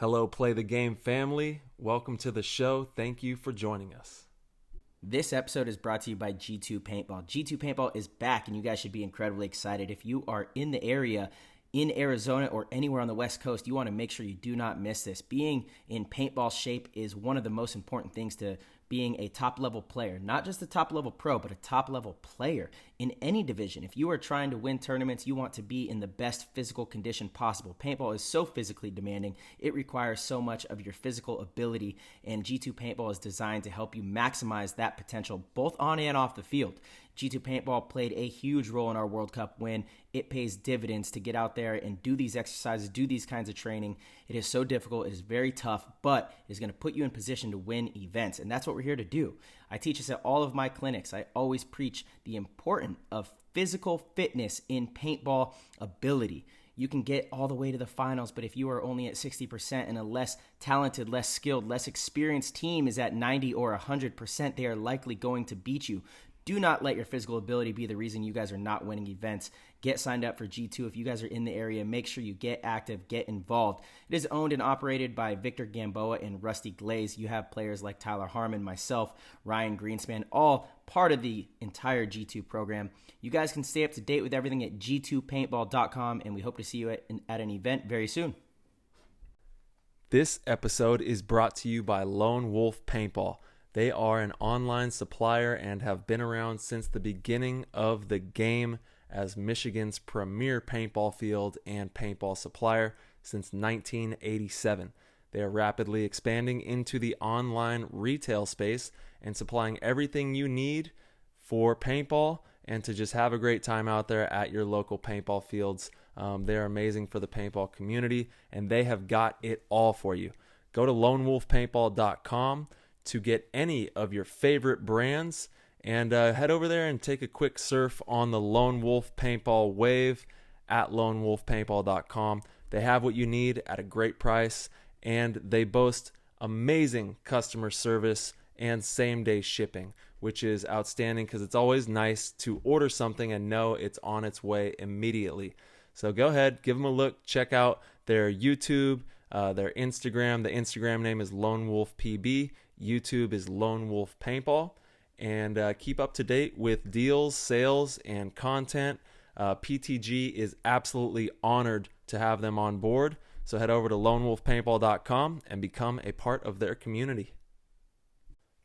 Hello, Play the Game family. Welcome to the show. Thank you for joining us. This episode is brought to you by G2 Paintball. G2 Paintball is back, and you guys should be incredibly excited. If you are in the area, in Arizona or anywhere on the West Coast, you want to make sure you do not miss this. Being in paintball shape is one of the most important things to being a top-level player. Not just a top-level pro, but a top-level player in any division. If you are trying to win tournaments, you want to be in the best physical condition possible. Paintball is so physically demanding. It requires so much of your physical ability, and G2 Paintball is designed to help you maximize that potential both on and off the field. G2 Paintball played a huge role in our World Cup win. It pays dividends to get out there and do these exercises, do these kinds of training. It is so difficult. It is very tough, but it is going to put you in position to win events, and that's what we're here to do. I teach this at all of my clinics. I always preach the importance of physical fitness in paintball ability. You can get all the way to the finals, but if you are only at 60% and a less talented, less skilled, less experienced team is at 90 or 100%, they are likely going to beat you. Do not let your physical ability be the reason you guys are not winning events. Get signed up for G2 if you guys are in the area. Make sure you get active, get involved. It is owned and operated by Victor Gamboa and Rusty Glaze. You have players like Tyler Harmon, myself, Ryan Greenspan, all part of the entire G2 program. You guys can stay up to date with everything at g2paintball.com, and we hope to see you at an event very soon. This episode is brought to you by Lone Wolf Paintball. They are an online supplier and have been around since the beginning of the game as Michigan's premier paintball field and paintball supplier since 1987. They are rapidly expanding into the online retail space and supplying everything you need for paintball and to just have a great time out there at your local paintball fields. They're amazing for the paintball community, and they have got it all for you. Go to lonewolfpaintball.com to get any of your favorite brands, and head over there and take a quick surf on the Lone Wolf Paintball wave at lonewolfpaintball.com. They have what you need at a great price, and they boast amazing customer service and same-day shipping, which is outstanding because it's always nice to order something and know it's on its way immediately. So go ahead, give them a look, check out their YouTube, their Instagram. The Instagram name is Lone Wolf PB. YouTube is Lone Wolf Paintball, and keep up to date with deals, sales, and content. PTG is absolutely honored to have them on board, so head over to lonewolfpaintball.com and become a part of their community.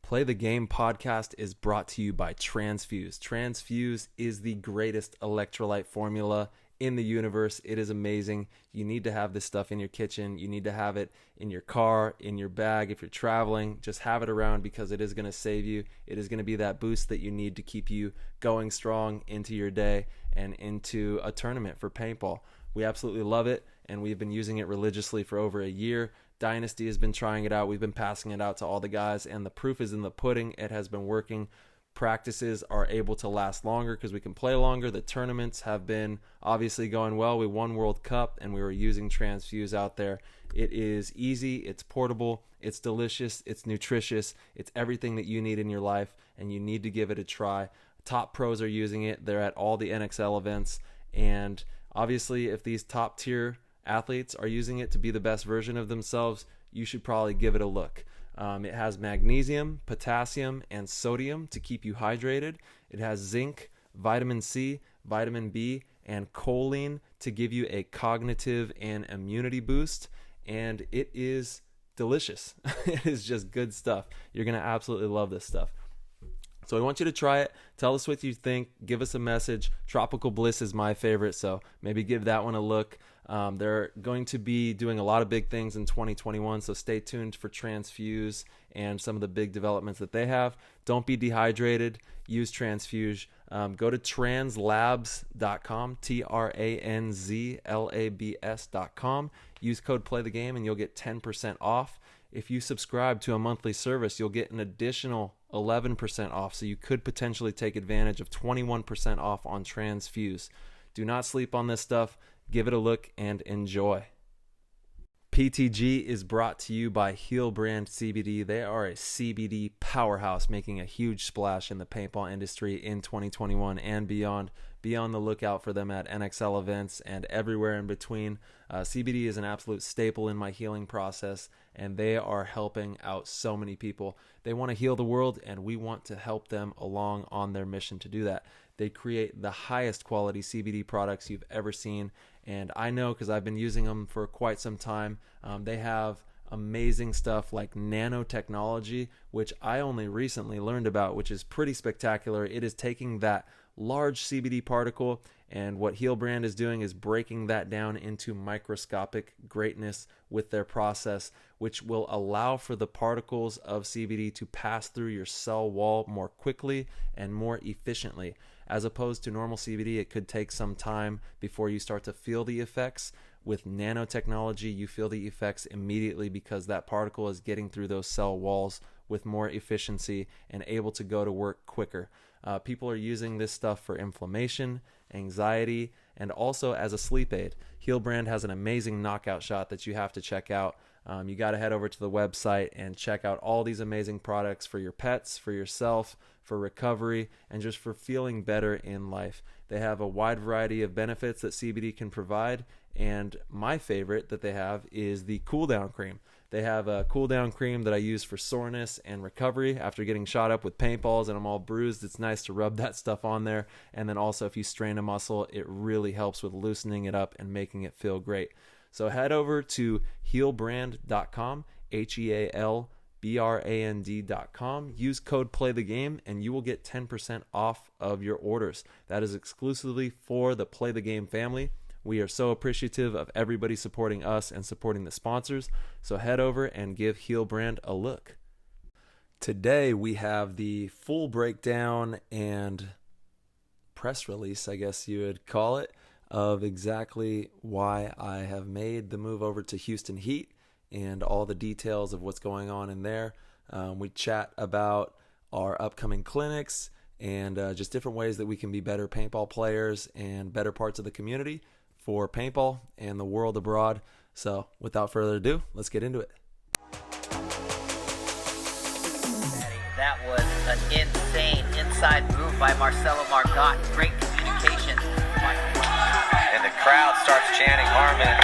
Play the Game podcast is brought to you by Transfuse. Transfuse is the greatest electrolyte formula in the universe. It is amazing. You need to have this stuff in your kitchen. You need to have it in your car, in your bag. If you're traveling, just have it around because it is going to save you. It is going to be that boost that you need to keep you going strong into your day and into a tournament for paintball. We absolutely love it, and we've been using it religiously for over a year. Dynasty has been trying it out. We've been passing it out to all the guys, and the proof is in the pudding. It has been working. Practices are able to last longer because we can play longer. The tournaments have been obviously going well. We won World Cup and we were using Transfuse out there. It is easy, it's portable, it's delicious, it's nutritious, it's everything that you need in your life, and you need to give it a try. Top pros are using it. They're at all the NXL events, and obviously if these top tier athletes are using it to be the best version of themselves, you should probably give it a look. It has magnesium, potassium, and sodium to keep you hydrated. It has zinc, vitamin C, vitamin B, and choline to give you a cognitive and immunity boost. And it is delicious. It is just good stuff. You're going to absolutely love this stuff. So I want you to try it. Tell us what you think. Give us a message. Tropical Bliss is my favorite, so maybe give that one a look. They're going to be doing a lot of big things in 2021, so stay tuned for Transfuse and some of the big developments that they have. Don't be dehydrated. Use Transfuse. Go to translabs.com, tranzlabs.com. Use code PLAYTHEGAME and you'll get 10% off. If you subscribe to a monthly service, you'll get an additional 11% off, so you could potentially take advantage of 21% off on Transfuse. Do not sleep on this stuff. Give it a look and enjoy. PTG is brought to you by Heal Brand CBD. They are a CBD powerhouse making a huge splash in the paintball industry in 2021 and beyond. Be on the lookout for them at NXL events and everywhere in between. CBD is an absolute staple in my healing process, and they are helping out so many people. They want to heal the world, and we want to help them along on their mission to do that. They create the highest quality CBD products you've ever seen, and I know because I've been using them for quite some time. They have amazing stuff like nanotechnology, which I only recently learned about, which is pretty spectacular. It is taking that large CBD particle, and what Healbrand is doing is breaking that down into microscopic greatness with their process, which will allow for the particles of CBD to pass through your cell wall more quickly and more efficiently. As opposed to normal CBD, it could take some time before you start to feel the effects. With nanotechnology, you feel the effects immediately because that particle is getting through those cell walls with more efficiency and able to go to work quicker. People are using this stuff for inflammation, anxiety, and also as a sleep aid. Healbrand has an amazing knockout shot that you have to check out. You got to head over to the website and check out all these amazing products for your pets, for yourself, for recovery, and just for feeling better in life. They have a wide variety of benefits that CBD can provide, and my favorite that they have is the cool down cream. They have a cool down cream that I use for soreness and recovery after getting shot up with paintballs and I'm all bruised. It's nice to rub that stuff on there. And then also if you strain a muscle, it really helps with loosening it up and making it feel great. So head over to healbrand.com, HEALBRAND.com. Use code PLAYTHEGAME and you will get 10% off of your orders. That is exclusively for the Play the Game family. We are so appreciative of everybody supporting us and supporting the sponsors. So head over and give Healbrand a look. Today we have the full breakdown and press release, I guess you would call it, of exactly why I have made the move over to Houston Heat and all the details of what's going on in there. We chat about our upcoming clinics and just different ways that we can be better paintball players and better parts of the community for paintball and the world abroad. So without further ado, let's get into it. That was an insane inside move by Marcello Margot. Great communication. And the crowd starts chanting Harmon.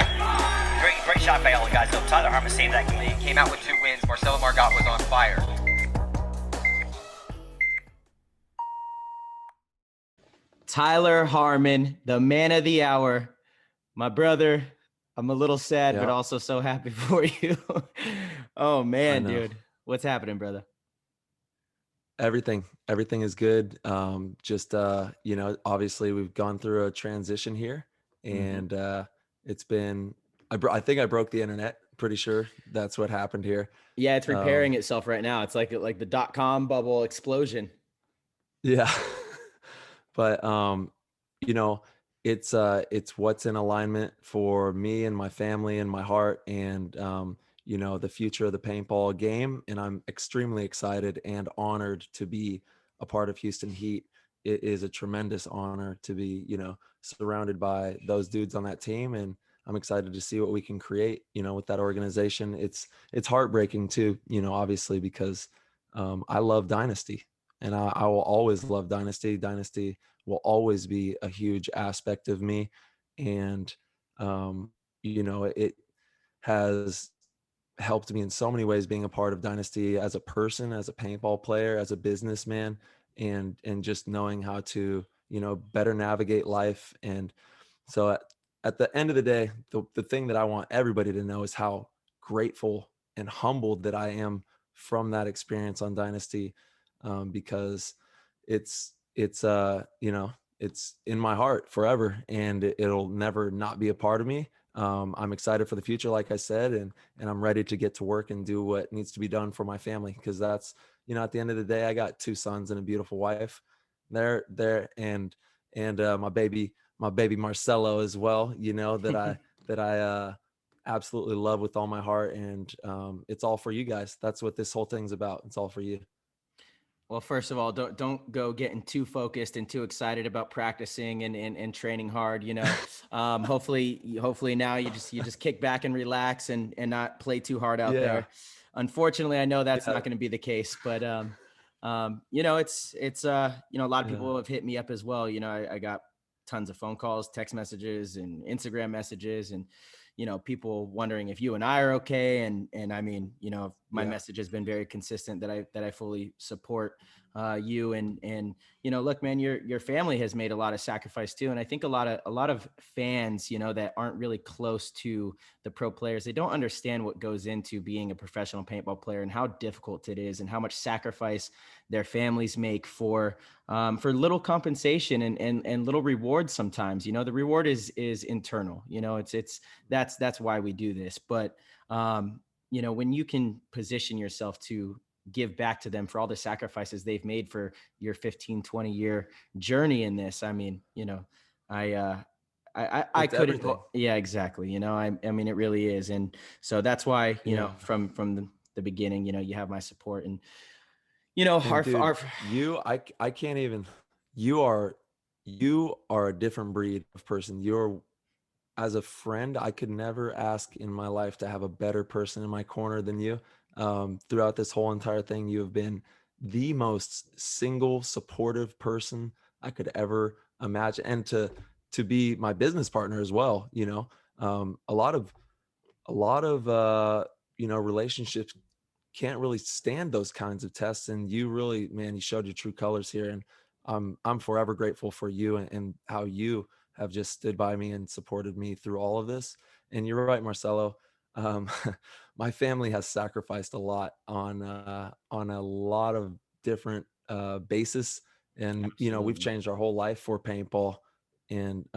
Great shot by all the guys. So Tyler Harmon saved that game. He came out with 2 wins. Marcello Margot was on fire. Tyler Harmon, the man of the hour. My brother, I'm a little sad, but also so happy for you. Oh, man, dude. What's happening, brother? Everything is good. Obviously we've gone through a transition here and it's been, I think I broke the internet. Pretty sure that's what happened here. Yeah, it's repairing itself right now. It's like the .com bubble explosion. Yeah. But, it's what's in alignment for me and my family and my heart and, the future of the paintball game. And I'm extremely excited and honored to be a part of Houston Heat. It is a tremendous honor to be, surrounded by those dudes on that team. And I'm excited to see what we can create, with that organization. It's heartbreaking too, obviously because I love Dynasty and I will always love Dynasty. Dynasty will always be a huge aspect of me. And, it has helped me in so many ways being a part of Dynasty as a person, as a paintball player, as a businessman, and just knowing how to, better navigate life. And so at the end of the day, the thing that I want everybody to know is how grateful and humbled that I am from that experience on Dynasty, because it's in my heart forever and it'll never not be a part of me. I'm excited for the future, like I said, and I'm ready to get to work and do what needs to be done for my family. Cause that's, at the end of the day, I got 2 sons and a beautiful wife. They're there and my baby Marcello as well, that I absolutely love with all my heart. And it's all for you guys. That's what this whole thing's about. It's all for you. Well, first of all, don't go getting too focused and too excited about practicing and training hard. Hopefully now you just kick back and relax and not play too hard out there. Unfortunately, I know that's not going to be the case, but it's a lot of people have hit me up as well. I got tons of phone calls, text messages, and Instagram messages, and people wondering if you and I are okay. And I mean, my message has been very consistent that I fully support you, and look, man, your family has made a lot of sacrifice too, and I think a lot of fans, that aren't really close to the pro players, they don't understand what goes into being a professional paintball player and how difficult it is and how much sacrifice their families make for little compensation and little rewards. Sometimes, the reward is internal. That's why we do this. But when you can position yourself to give back to them for all the sacrifices they've made for your 15-20 year journey in this, I mean, I couldn't. Everything. Yeah, exactly. I mean, it really is. And so that's why, from the beginning, you have my support, and, I can't even, you are a different breed of person. As a friend, I could never ask in my life to have a better person in my corner than you. Throughout this whole entire thing, you have been the most single supportive person I could ever imagine. And to be my business partner as well, a lot of relationships can't really stand those kinds of tests. And you really, man, you showed your true colors here. And I'm forever grateful for you and how you have just stood by me and supported me through all of this. And you're right, Marcello. My family has sacrificed a lot on a lot of different basis. And, Absolutely. we've changed our whole life for paintball. And,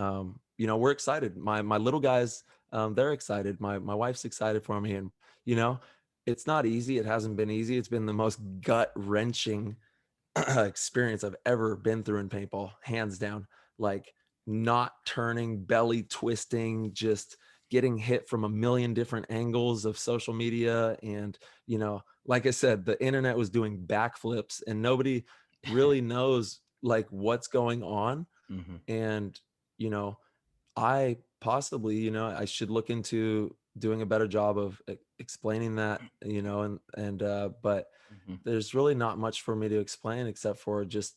we're excited. My little guys, they're excited. My wife's excited for me. And, it's not easy. It hasn't been easy. It's been the most gut-wrenching experience I've ever been through in paintball, hands down. Like, not turning, belly twisting, just getting hit from a million different angles of social media. And, like I said, the internet was doing backflips and nobody really knows like what's going on. Mm-hmm. And, I possibly, I should look into doing a better job of explaining that, but Mm-hmm. there's really not much for me to explain except for just,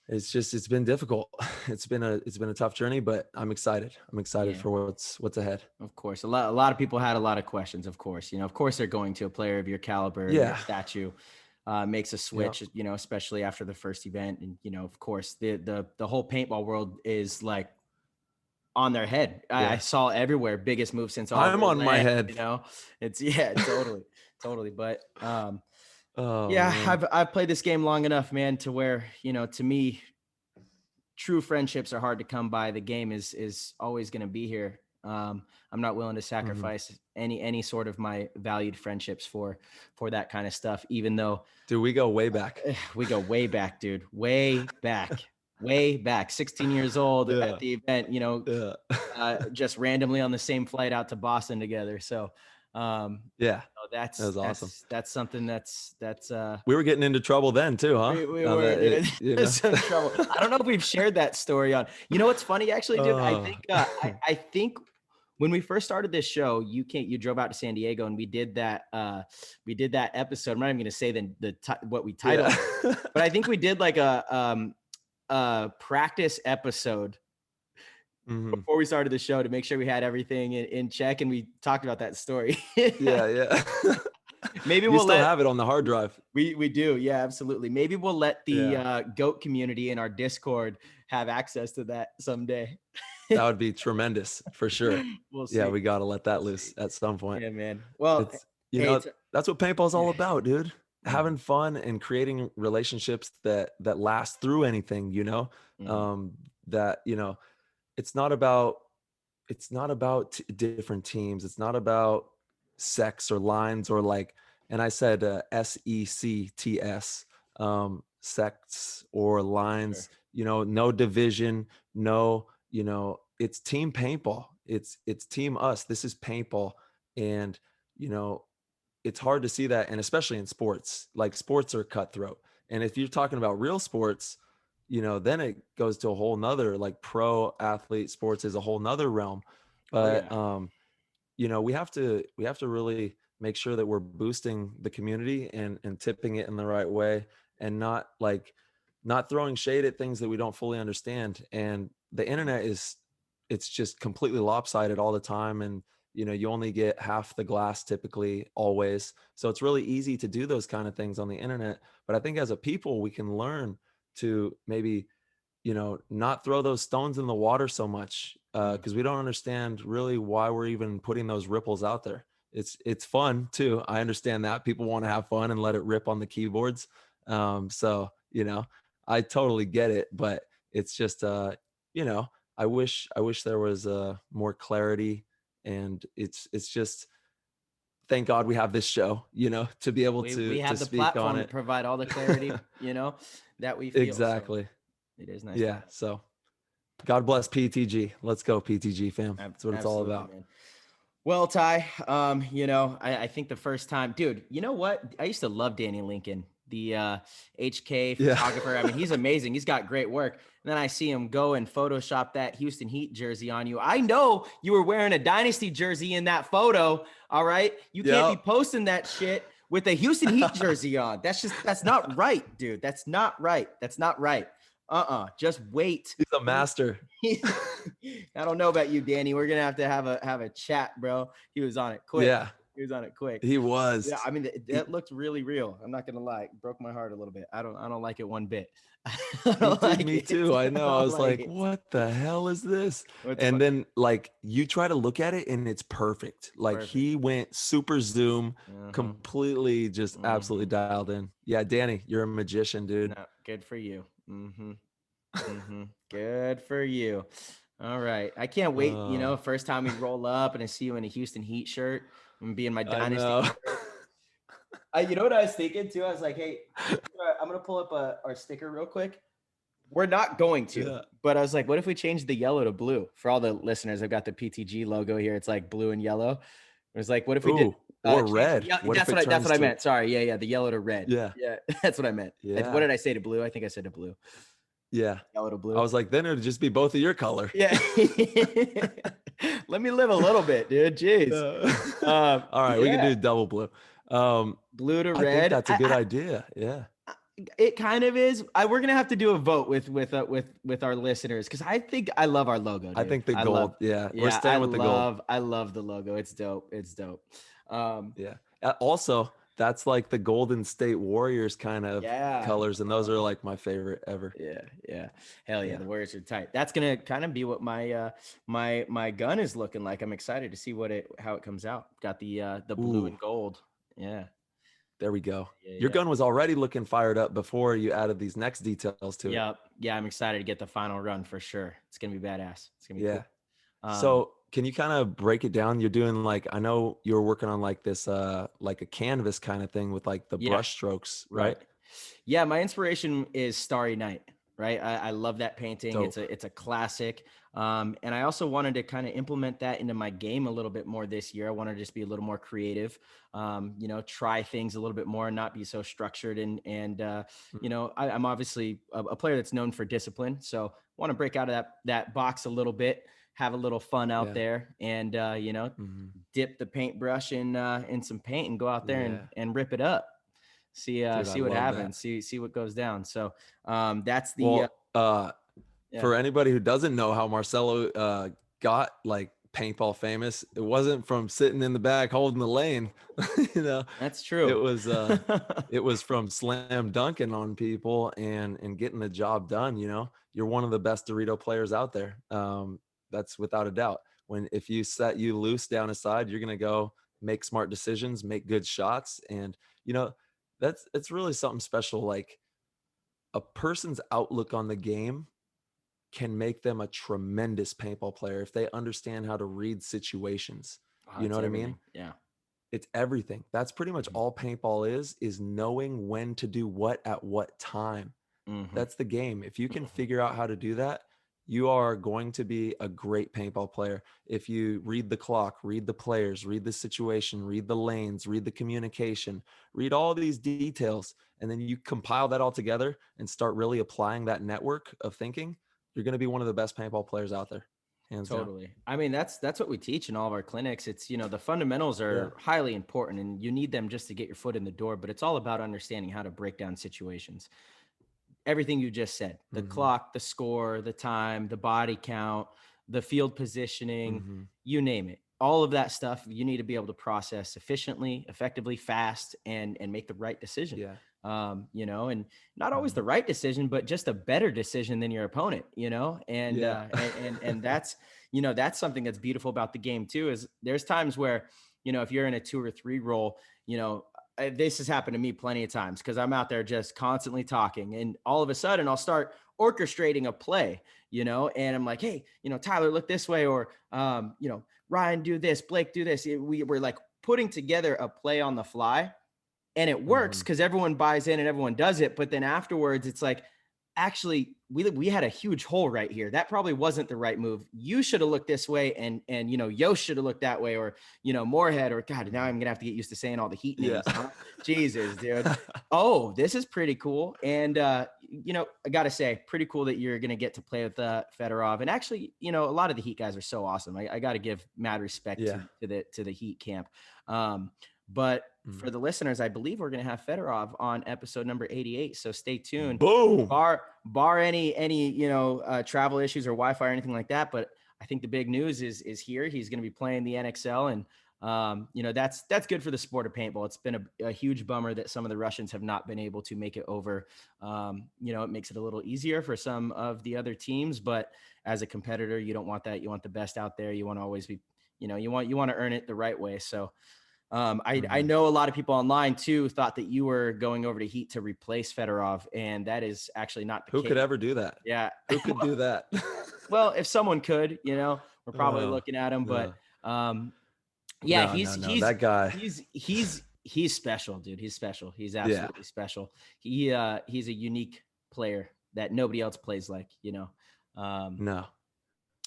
it's been difficult. It's been a tough journey, but I'm excited. Yeah. For what's ahead. Of course. A lot of people had a lot of questions, of course. Of course they're going to. A player of your caliber and your stature makes a switch, especially after the first event. And, of course, the whole paintball world is like on their head. I saw everywhere, biggest move since all I'm on my head. It's totally. But Man. I've played this game long enough, man, to where, to me, true friendships are hard to come by. The game is always going to be here. I'm not willing to sacrifice any sort of my valued friendships for that kind of stuff, even though. Dude, we go way back. We go way back, dude. Way back. 16 years old at the event, just randomly on the same flight out to Boston together. So, that was awesome. That's something that's we were getting into trouble then too, huh? We were some trouble. I don't know if we've shared that story on, what's funny actually, dude, I think when we first started this show, you drove out to San Diego and we did that episode. I'm not even going to say what we titled, but I think we did like a practice episode before we started the show to make sure we had everything in check, and we talked about that story. Yeah. Maybe we'll still have it on the hard drive. We do. Yeah, absolutely. Maybe we'll let the GOAT community in our Discord have access to that someday. That would be tremendous for sure. We'll see. Yeah, we got to let that loose at some point. Yeah, man. Well, that's what paintball's all about, dude. Having fun and creating relationships that last through anything, that, it's not about different teams. It's not about sex or lines or like, and I said SECTS, sects or lines, no division, no, it's team paintball. It's team us. This is paintball. And, it's hard to see that. And especially in sports, like sports are cutthroat. And if you're talking about real sports, then it goes to a whole nother, like pro athlete sports is a whole nother realm. But, we have to really make sure that we're boosting the community and tipping it in the right way and not like not throwing shade at things that we don't fully understand. And the internet it's just completely lopsided all the time. And, you only get half the glass typically always. So it's really easy to do those kind of things on the internet. But I think as a people, we can learn to maybe, not throw those stones in the water so much, because we don't understand really why we're even putting those ripples out there. It's fun too. I understand that people want to have fun and let it rip on the keyboards. So, I totally get it, but it's just, I wish there was more clarity, and it's just, thank God we have this show, to be able We to have the speak on platform to it. provide all the clarity, that we feel. Exactly. So it is nice. Yeah. So God bless PTG. Let's go PTG fam. That's what it's all Absolutely, about. man. Well, Ty, I think the first time, dude, you know what? I used to love Danny Lincoln, the HK photographer. Yeah. I mean, he's amazing. He's got great work. And then I see him go and Photoshop that Houston Heat jersey on you. I know you were wearing a Dynasty jersey in that photo. All right. You can't be posting that shit with a Houston Heat jersey on. That's not right, dude. That's not right. That's not right. Just wait. He's a master. I don't know about you, Danny. We're gonna have to have a chat, bro. He was on it quick. Yeah. He was on it quick. He was. Yeah, I mean that looked really real. I'm not gonna lie. It broke my heart a little bit. I don't like it one bit. Me too. I know. I was like, what the hell is this? And then like you try to look at it and it's perfect. Like he went super zoom, completely just absolutely dialed in. Yeah, Danny, you're a magician, dude. No, good for you. Good for you. All right. I can't wait, first time we roll up and I see you in a Houston Heat shirt and be in my Dynasty shirt. You know what I was thinking too? I was like, hey, I'm going to pull up our sticker real quick. We're not going to, but I was like, what if we change the yellow to blue? For all the listeners, I've got the PTG logo here. It's like blue and yellow. It was like, what if we did or red? That's what I meant. Sorry. Yeah. The yellow to red. Yeah. That's what I meant. Yeah. What did I say to blue? I think I said to blue. Yeah. Yellow to blue. I was like, then it'd just be both of your color. Yeah. Let me live a little bit, dude. Jeez. All right. We can do double blue. Blue to red. I think that's a good idea. Yeah. It kind of is. We're gonna have to do a vote with our listeners because I love our logo. Dude. I think the gold. We're staying with the gold. I love the logo. It's dope. It's dope. Also, that's like the Golden State Warriors kind of colors, and those are like my favorite ever. Yeah. Hell yeah, the Warriors are tight. That's gonna kind of be what my my gun is looking like. I'm excited to see how it comes out. Got the blue and gold. Yeah. There we go. Your gun was already looking fired up before you added these next details to it. Yeah, I'm excited to get the final run for sure. It's gonna be badass. It's gonna be cool. So can you kind of break it down? You're doing like, I know you were working on like this, like a canvas kind of thing with like the brush strokes, right? Yeah, my inspiration is Starry Night, right? I love that painting. Dope. It's a classic. And I also wanted to kind of implement that into my game a little bit more this year. I wanted to just be a little more creative, try things a little bit more and not be so structured. And I'm obviously a player that's known for discipline. So want to break out of that box a little bit, have a little fun out there and, dip the paintbrush in some paint and go out there and rip it up. See what happens. See what goes down. So that's the for anybody who doesn't know how Marcello got like paintball famous, it wasn't from sitting in the back holding the lane. That's true. It was from slam dunking on people and getting the job done. You're one of the best Dorito players out there. That's without a doubt. If you set you loose down a side, you're gonna go make smart decisions, make good shots, and it's really something special. Like a person's outlook on the game can make them a tremendous paintball player if they understand how to read situations. You know what I mean? Yeah. It's everything. That's pretty much all paintball is knowing when to do what at what time. That's the game. If you can figure out how to do that, you are going to be a great paintball player. If you read the clock, read the players, read the situation, read the lanes, read the communication, read all these details, and then you compile that all together and start really applying that network of thinking, you're going to be one of the best paintball players out there. Hands totally down. I mean, that's what we teach in all of our clinics. It's, the fundamentals are highly important and you need them just to get your foot in the door, but it's all about understanding how to break down situations. everything you just said, the clock, the score, the time, the body count, the field positioning, you name it. All of that stuff you need to be able to process efficiently, effectively, fast, and make the right decision. Yeah. You know, and not always the right decision, but just a better decision than your opponent, you know, and that's, you know, that's something that's beautiful about the game too, is there's times where, you know, if you're in a 2 or 3 role, you know, this has happened to me plenty of times because I'm out there just constantly talking, and all of a sudden I'll start orchestrating a play, you know, and I'm like, hey, you know, Tyler, look this way, or, you know, Ryan, do this, Blake, do this. We're like putting together a play on the fly, and it works because everyone buys in and everyone does it. But then afterwards, it's like, actually, we had a huge hole right here. That probably wasn't the right move. You should have looked this way, and you know, Yost should have looked that way, or, you know, Moorhead, or God, now I'm gonna have to get used to saying all the Heat names. Yeah. Huh? Jesus, dude. Oh, this is pretty cool. And you know, I gotta say, pretty cool that you're gonna get to play with Fedorov. And actually, you know, a lot of the Heat guys are so awesome. I gotta give mad respect to the Heat camp. But for the listeners, I believe we're going to have Fedorov on episode number 88. So stay tuned. Boom. Bar any, you know, travel issues or Wi-Fi or anything like that. But I think the big news is here. He's going to be playing the NXL, and you know, that's good for the sport of paintball. It's been a huge bummer that some of the Russians have not been able to make it over. You know, it makes it a little easier for some of the other teams, but as a competitor, you don't want that. You want the best out there. You want to always be, you know, you want to earn it the right way. So I know a lot of people online too thought that you were going over to Heat to replace Fedorov, and that is actually not the case. Who could ever do that? Yeah. Who could do that? Well, if someone could, you know, we're probably looking at him, but yeah, he's that guy. He's special, dude. He's special. He's absolutely special. He's a unique player that nobody else plays like, you know. No.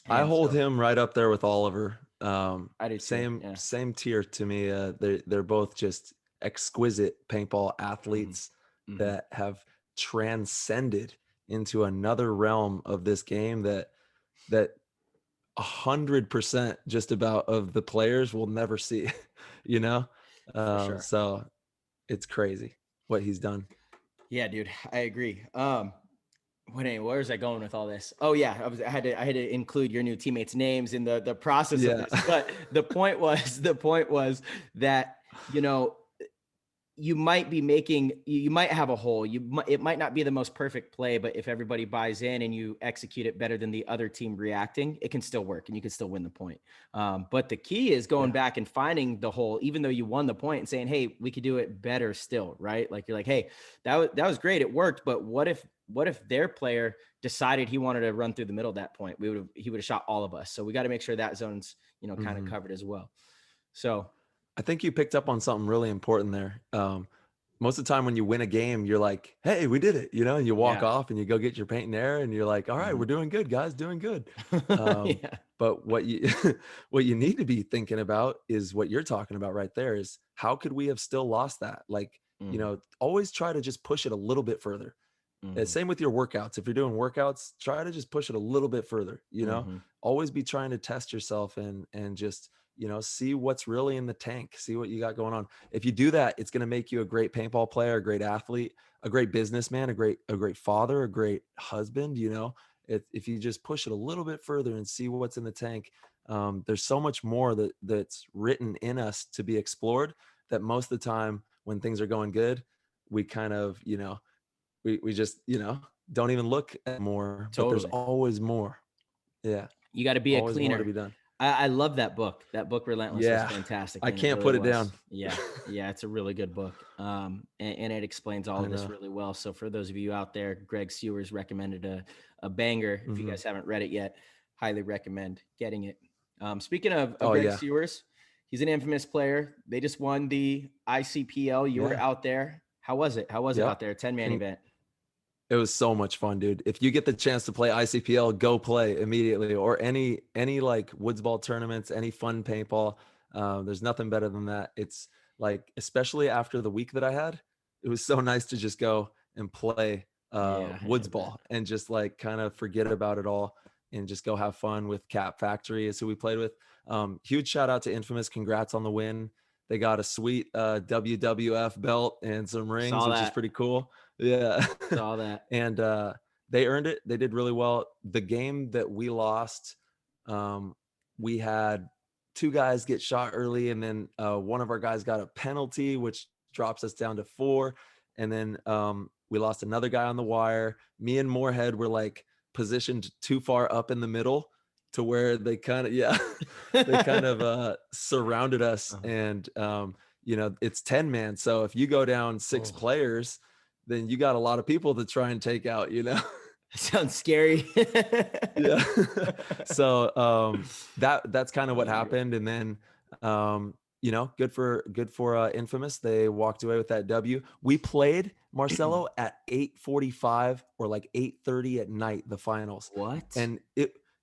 I hold him right up there with Oliver. I do too. Same tier to me. They're both just exquisite paintball athletes that have transcended into another realm of this game that 100% just about of the players will never see, you know? Sure. So it's crazy what he's done. Yeah, dude, I agree. Where was I going with all this? Oh yeah, I had to include your new teammates' names in the process of this. But the point was that, you know, you might have a hole. It might not be the most perfect play, but if everybody buys in and you execute it better than the other team reacting, it can still work and you can still win the point. But the key is going back and finding the hole, even though you won the point, and saying, hey, we could do it better still, right? Like, you're like, hey, that was great, it worked, but what if their player decided he wanted to run through the middle at that point? He would have shot all of us. So we got to make sure that zone's, you know, kind of covered as well. So I think you picked up on something really important there. Most of the time when you win a game, you're like, hey, we did it, you know, and you walk off and you go get your paint and air and you're like, all right, we're doing good, guys, doing good. But what you need to be thinking about is what you're talking about right there, is how could we have still lost that? Like, you know, always try to just push it a little bit further. Same with your workouts. If you're doing workouts, try to just push it a little bit further, you know, always be trying to test yourself and just, you know, see what's really in the tank, see what you got going on. If you do that, it's going to make you a great paintball player, a great athlete, a great businessman, a great father, a great husband. You know, if you just push it a little bit further and see what's in the tank, there's so much more that's written in us to be explored, that most of the time when things are going good, we kind of, you know, we just, you know, don't even look at more. Totally. But there's always more. Yeah. You got to be always a cleaner. More to be done. I love that book. That book, Relentless, is fantastic. I can't put it down. Yeah, it's a really good book. And it explains all of this really well. So for those of you out there, Greg Sewers recommended a banger. If you guys haven't read it yet, highly recommend getting it. Speaking of Greg Sewers, he's an infamous player. They just won the ICPL. You were out there. How was it? How was it out there? 10-man event. It was so much fun, dude. If you get the chance to play ICPL, go play immediately, or any like woods ball tournaments, any fun paintball. There's nothing better than that. It's like, especially after the week that I had, it was so nice to just go and play woods ball and just like kind of forget about it all and just go have fun with Cap Factory is who we played with. Huge shout out to Infamous. Congrats on the win. They got a sweet WWF belt and some rings, Saw which is that. pretty cool. Yeah. Saw that. And they earned it. They did really well. The game that we lost, we had 2 guys get shot early, and then one of our guys got a penalty, which drops us down to 4. And then we lost another guy on the wire. Me and Moorhead were like positioned too far up in the middle to where they kind of surrounded us. And it's 10 man. So if you go down 6 players, then you got a lot of people to try and take out, Sounds scary. Yeah. So that's kind of what happened. And then good for Infamous. They walked away with that W. We played Marcello at 8:45 or like 8:30 at night, the finals. What? And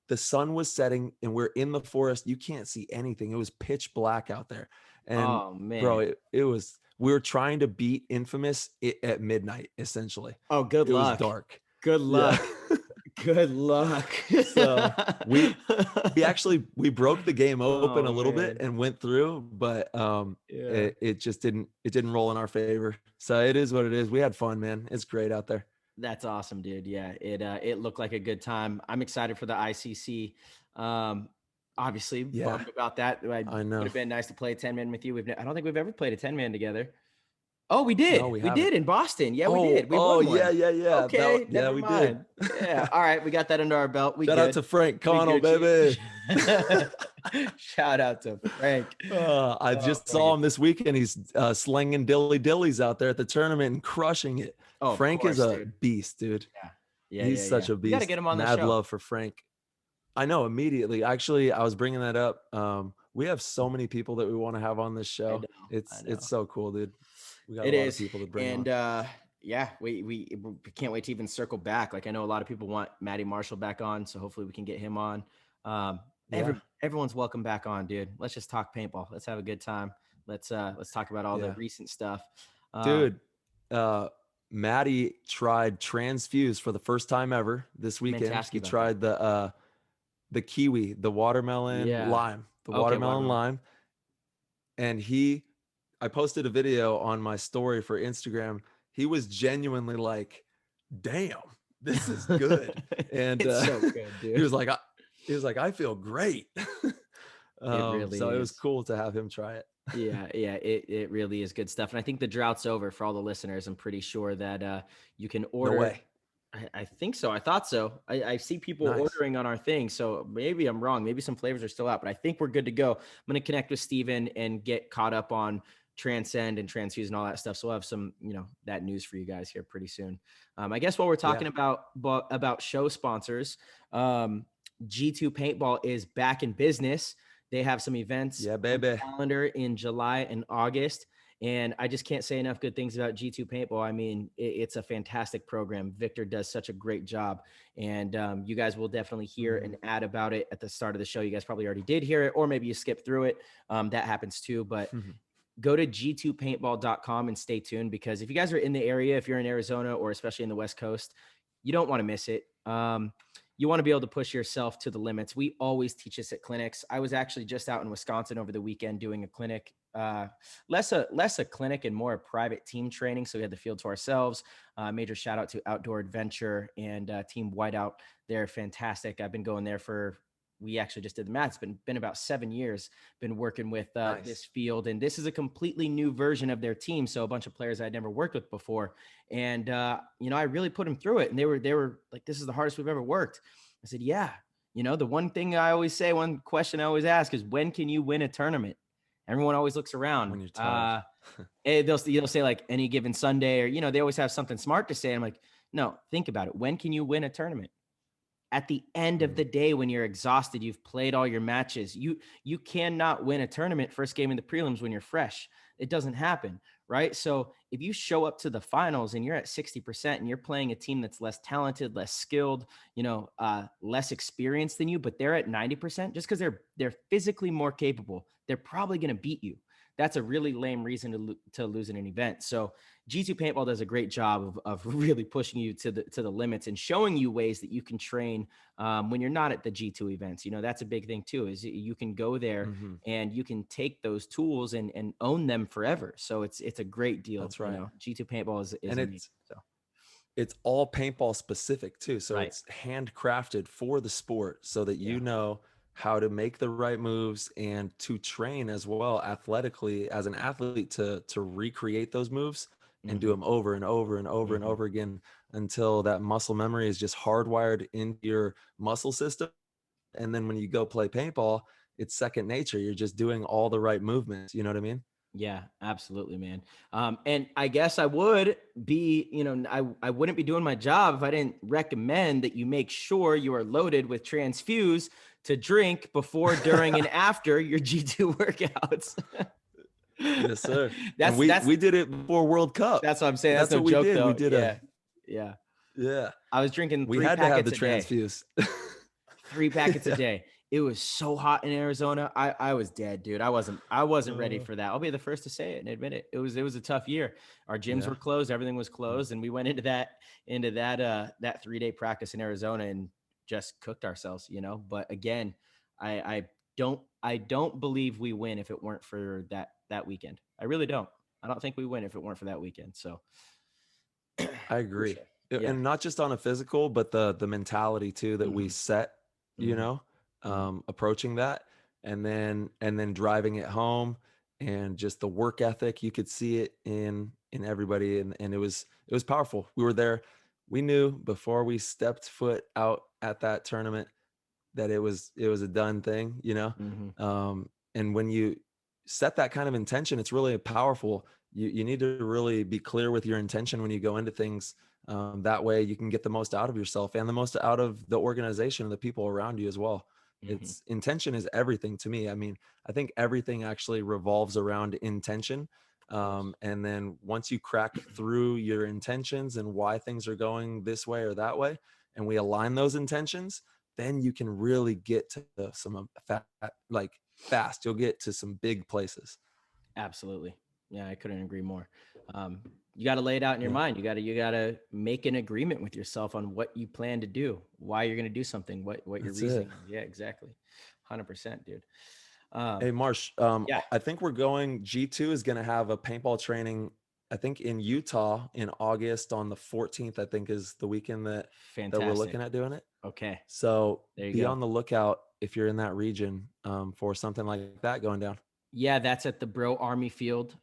the sun was setting and we're in the forest. You can't see anything. It was pitch black out there. And Oh man, bro, we were trying to beat Infamous at midnight, essentially. Oh, good luck. It was dark. Good luck. Yeah. Good luck. So we broke the game open a little man. bit and went through, but it just didn't roll in our favor. So it is what it is. We had fun, man. It's great out there. That's awesome, dude. Yeah, it looked like a good time. I'm excited for the ICC. Obviously, bummed about that. I know. Would have been nice to play a 10-man with you. I don't think we've ever played a 10-man together. Oh, we did. No, we did in Boston. Yeah, we did. We won won one. Yeah. Okay, yeah, we did. Yeah. All right, we got that under our belt. Shout out to Frank Connell, baby. Shout out to Frank. I just saw him this weekend. He's slinging dillies out there at the tournament and crushing it. Oh, Frank is a beast, dude. Yeah. He's such a beast. You got to get him on the Mad show. love for Frank. I know immediately. Actually, I was bringing that up. We have so many people that we want to have on this show. It's so cool, dude. We got a lot of people to bring on. We can't wait to even circle back. Like I know a lot of people want Matty Marshall back on, so hopefully we can get him on. Everyone's welcome back on, dude. Let's just talk paintball. Let's have a good time. Let's talk about all the recent stuff. Dude, Matty tried Transfuse for the first time ever this weekend. He tried the kiwi, the watermelon lime, watermelon lime. And I posted a video on my story for Instagram. He was genuinely like, damn, this is good. And it's so good, dude. he was like, I feel great. It was cool to have him try it. It really is good stuff. And I think the drought's over for all the listeners. I'm pretty sure that you can order. No way. I think so. I thought so. I see people ordering on our thing. So maybe I'm wrong. Maybe some flavors are still out, but I think we're good to go. I'm going to connect with Steven and get caught up on Transcend and Transfuse and all that stuff. So we'll have some, that news for you guys here pretty soon. I guess while we're talking about show sponsors, G2 Paintball is back in business. They have some events on the calendar in July and August. And I just can't say enough good things about G2 Paintball. I mean, it's a fantastic program. Victor does such a great job. And you guys will definitely hear an ad about it at the start of the show. You guys probably already did hear it, or maybe you skipped through it. That happens too. But go to g2paintball.com and stay tuned, because if you guys are in the area, if you're in Arizona or especially in the West Coast, you don't want to miss it. You want to be able to push yourself to the limits. We always teach this at clinics. I was actually just out in Wisconsin over the weekend doing a clinic, less a clinic and more a private team training. So we had the field to ourselves. Major shout out to Outdoor Adventure and Team Whiteout. They're fantastic. I've been going there we actually just did the math. It's been about 7 years, been working with this field. And this is a completely new version of their team. So a bunch of players I'd never worked with before. And, I really put them through it. And they were like, this is the hardest we've ever worked. I said, yeah. The one thing I always say, one question I always ask is, when can you win a tournament? Everyone always looks around. When you're tired. They'll say like any given Sunday, or, they always have something smart to say. I'm like, no, think about it. When can you win a tournament? At the end of the day, when you're exhausted, you've played all your matches. You cannot win a tournament first game in the prelims when you're fresh. It doesn't happen, right? So if you show up to the finals and you're at 60% and you're playing a team that's less talented, less skilled, less experienced than you, but they're at 90%, just because they're physically more capable, they're probably going to beat you. that's a really lame reason to lose in an event. So G2 Paintball does a great job of really pushing you to the limits and showing you ways that you can train when you're not at the G2 events. You know, that's a big thing too, is you can go there and you can take those tools and own them forever. So it's a great deal. That's right. You know, G2 Paintball is And amazing. it's all paintball specific too. So Right. it's handcrafted for the sport so that you know how to make the right moves and to train as well athletically as an athlete to recreate those moves and do them over and over and over and over again until that muscle memory is just hardwired into your muscle system. And then when you go play paintball, it's second nature. You're just doing all the right movements. You know what I mean? Yeah, absolutely, man. And I guess I would be, you know, I wouldn't be doing my job if I didn't recommend that you make sure you are loaded with transfuse to drink before, during, and after your G2 workouts. Yes, sir. We did it before World Cup. That's what I'm saying. That's no what we joke, did. though. We did yeah. I was drinking we 3 had to have packets the a day. transfuse. 3 packets a day. It was so hot in Arizona. I was dead, dude. I wasn't ready for that. I'll be the first to say it and admit it. It was a tough year. Our gyms were closed, everything was closed, and we went into that 3-day practice in Arizona and just cooked ourselves, you know. But again, I don't believe we win if it weren't for that weekend. I really don't. I don't think we win if it weren't for that weekend. So I agree. Sure. Yeah. And not just on a physical, but the mentality too that we set, you know, approaching that and then driving it home and just the work ethic. You could see it in everybody. And it was powerful. We were there. We knew before we stepped foot out at that tournament that it was a done thing, you know? And when you set that kind of intention, it's really powerful. You need to really be clear with your intention when you go into things. That way you can get the most out of yourself and the most out of the organization and the people around you as well. It's intention is everything to me. I mean, I think everything actually revolves around intention. And then once you crack through your intentions and why things are going this way or that way, and we align those intentions, then you can really get to some fast. You'll get to some big places. Absolutely. Yeah, I couldn't agree more. You got to lay it out in your mind. You got to make an agreement with yourself on what you plan to do, why you're going to do something, what your reasoning is. Yeah, exactly. 100%, dude. Hey, Marsh, I think we're going, G2 is going to have a paintball training, I think in Utah in August on the 14th, I think is the weekend that we're looking at doing it. Okay. So be on the lookout if you're in that region for something like that going down. Yeah, that's at the Bro Army Field,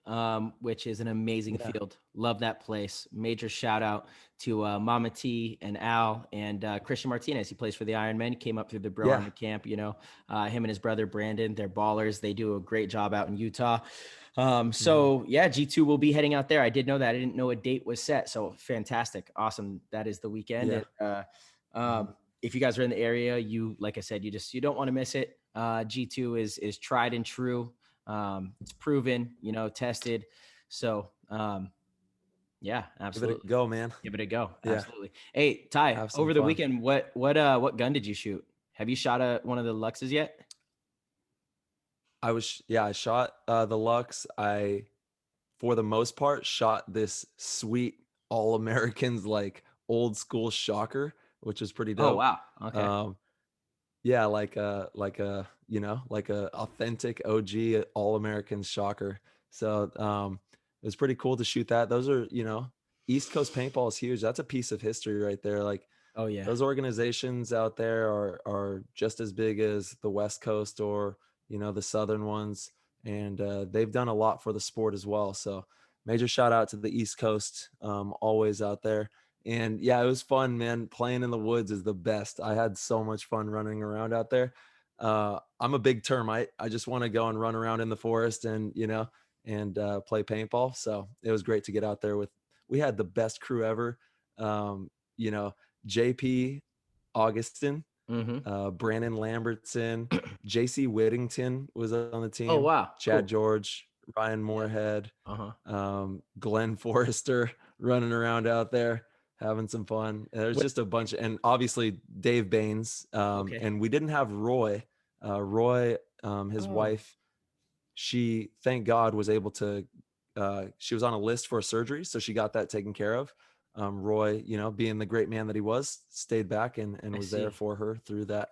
which is an amazing field. Love that place. Major shout out to Mama T and Al and Christian Martinez. He plays for the Ironmen. He came up through the Bro Army camp. You know, him and his brother Brandon. They're ballers. They do a great job out in Utah. So yeah, G2 will be heading out there. I did know that. I didn't know a date was set. So fantastic, awesome. That is the weekend. Yeah. If you guys are in the area, like I said, you don't want to miss it. G2 is tried and true. It's proven, you know, tested. So, yeah, absolutely. Give it a go, man. Give it a go. Yeah. Absolutely. Hey, Ty, over the weekend, what gun did you shoot? Have you shot one of the Luxes yet? I shot the Lux. For the most part, shot this sweet All-Americans, like old school shocker, which is pretty dope. Oh, wow. Okay. Yeah, like a you know, like a authentic OG All-American shocker. So it was pretty cool to shoot that. Those are, you know, East Coast paintball is huge. That's a piece of history right there. Like, oh yeah, those organizations out there are just as big as the West Coast or, you know, the Southern ones, and they've done a lot for the sport as well. So major shout out to the East Coast, always out there. And yeah, it was fun, man. Playing in the woods is the best. I had so much fun running around out there. I'm a big termite. I just want to go and run around in the forest and, you know, and play paintball. So it was great to get out there we had the best crew ever. You know, JP Augustin, Brandon Lambertson, JC Whittington was on the team. Oh, wow. Chad George, Ryan Moorhead, Glenn Forrester running around out there, having some fun. There's just a bunch, and obviously Dave Baines. And we didn't have Roy. His wife she, thank God, was able to, she was on a list for a surgery. So she got that taken care of. Roy, you know, being the great man that he was, stayed back and I was see. there for her through that.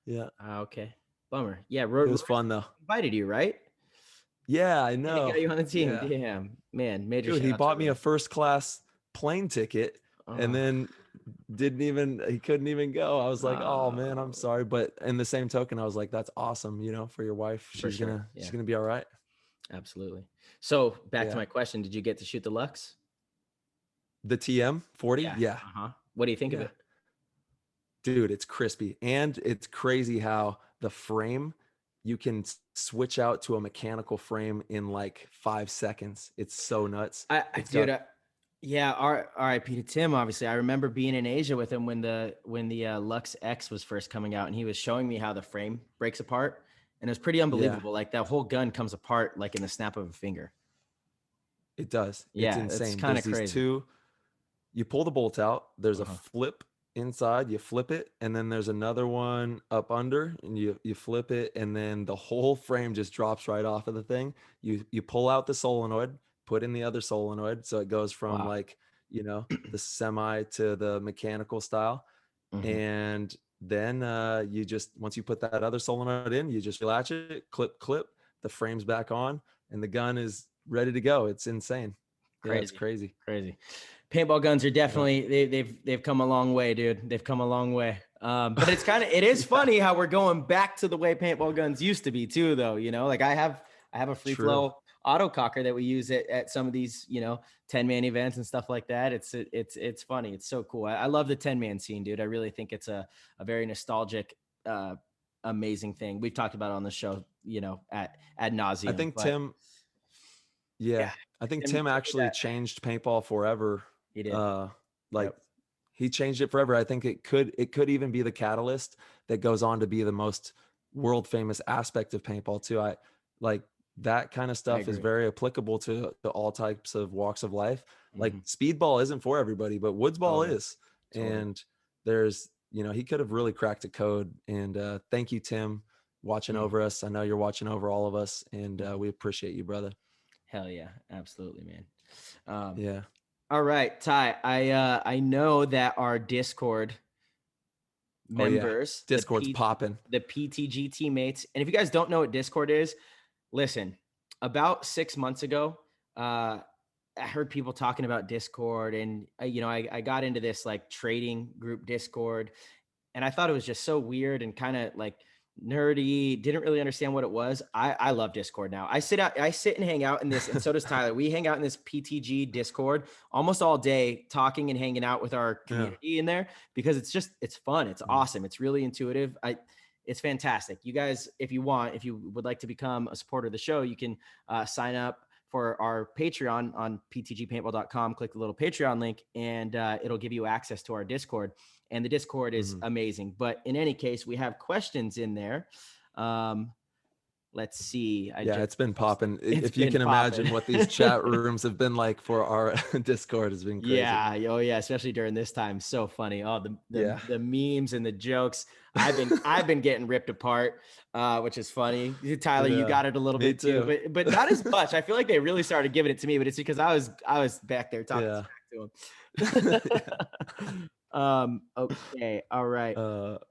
Yeah. Okay. Bummer. Yeah. It was fun though. Invited you, right? Yeah, I And he know. got you on the team. Yeah. Damn, man. Major Dude, shout he out to bought me Roy. a first class plane ticket and Oh, then he couldn't even go. I was like, oh man, I'm oh, sorry. But in the same token, I was like, that's awesome, you know, for your wife. for She's sure. Yeah, she's gonna be all right. absolutely. So back to Yeah. my question: did you get to shoot the Lux? The TM 40? Yeah. Yeah. What do you think of Yeah. it? Dude, it's crispy. And it's crazy how the frame, you can switch out to a mechanical frame in like 5 seconds. It's so nuts. It's got Yeah, R.I.P. to Tim. Obviously, I remember being in Asia with him when the Lux X was first coming out, and he was showing me how the frame breaks apart, and it was pretty unbelievable. Like that whole gun comes apart like in the snap of a finger. it does. It's Yeah, it's insane. kind There's of these crazy. two, you pull the bolt out, there's a Uh-huh. flip inside, you flip it, and then there's another one up under, and you flip it, and then the whole frame just drops right off of the thing. You pull out the solenoid, put in the other solenoid, so it goes from Wow. like, you know, the semi to the mechanical style. Mhm. And then you just, once you put that other solenoid in, you just latch it, clip, the frame's back on, and the gun is ready to go. It's insane. Yeah, it's crazy. Crazy. Paintball guns are Yeah. definitely they've come a long way, dude. They've come a long way. But it is funny how we're going back to the way paintball guns used to be too, though. You know, like I have a free True. flow autococker that we use at some of these, you know, 10-man events and stuff like that. It's funny. It's so cool. I love the 10-man scene, dude. I really think it's a very nostalgic, amazing thing. We've talked about it on the show, you know, ad nauseum. I think but Tim, yeah, I think Tim Tim told me actually that. changed paintball forever. He did. Like Yep. he changed it forever. I think it could even be the catalyst that goes on to be the most world famous aspect of paintball too. I like that kind of stuff is agree. very applicable to all types of walks of life. Like Mhm. speedball isn't for everybody, but woodsball Totally. is. And there's, you know, he could have really cracked a code. And thank you, Tim, watching Mhm. over us. I know you're watching over all of us, and we appreciate you, brother. Hell yeah, absolutely, man. Yeah. All right, Ty. I know that our Discord Oh yeah. members, Discord's popping. the PTG teammates, and if you guys don't know what Discord is, listen. About 6 months ago, I heard people talking about Discord, and you know, I got into this like trading group Discord, and I thought it was just so weird and kind of like nerdy. Didn't really understand what it was. I love Discord now. I sit and hang out in this, and so does Tyler. We hang out in this PTG Discord almost all day, talking and hanging out with our community in there because it's fun. It's awesome. It's really intuitive. It's fantastic. You guys, if you would like to become a supporter of the show, you can sign up for our Patreon on ptgpaintball.com. Click the little Patreon link, and it'll give you access to our Discord. And the Discord is amazing. But in any case, we have questions in there. Let's see. It's been popping. If you been can popping. imagine what these chat rooms have been like for our Discord, has been crazy. Yeah. Oh yeah. Especially during this time. So funny. Oh, the memes and the jokes. I've been getting ripped apart, which is funny. Tyler, you got it a little bit too, but not as much. I feel like they really started giving it to me, but it's because I was back there talking smack to him. Okay. All right.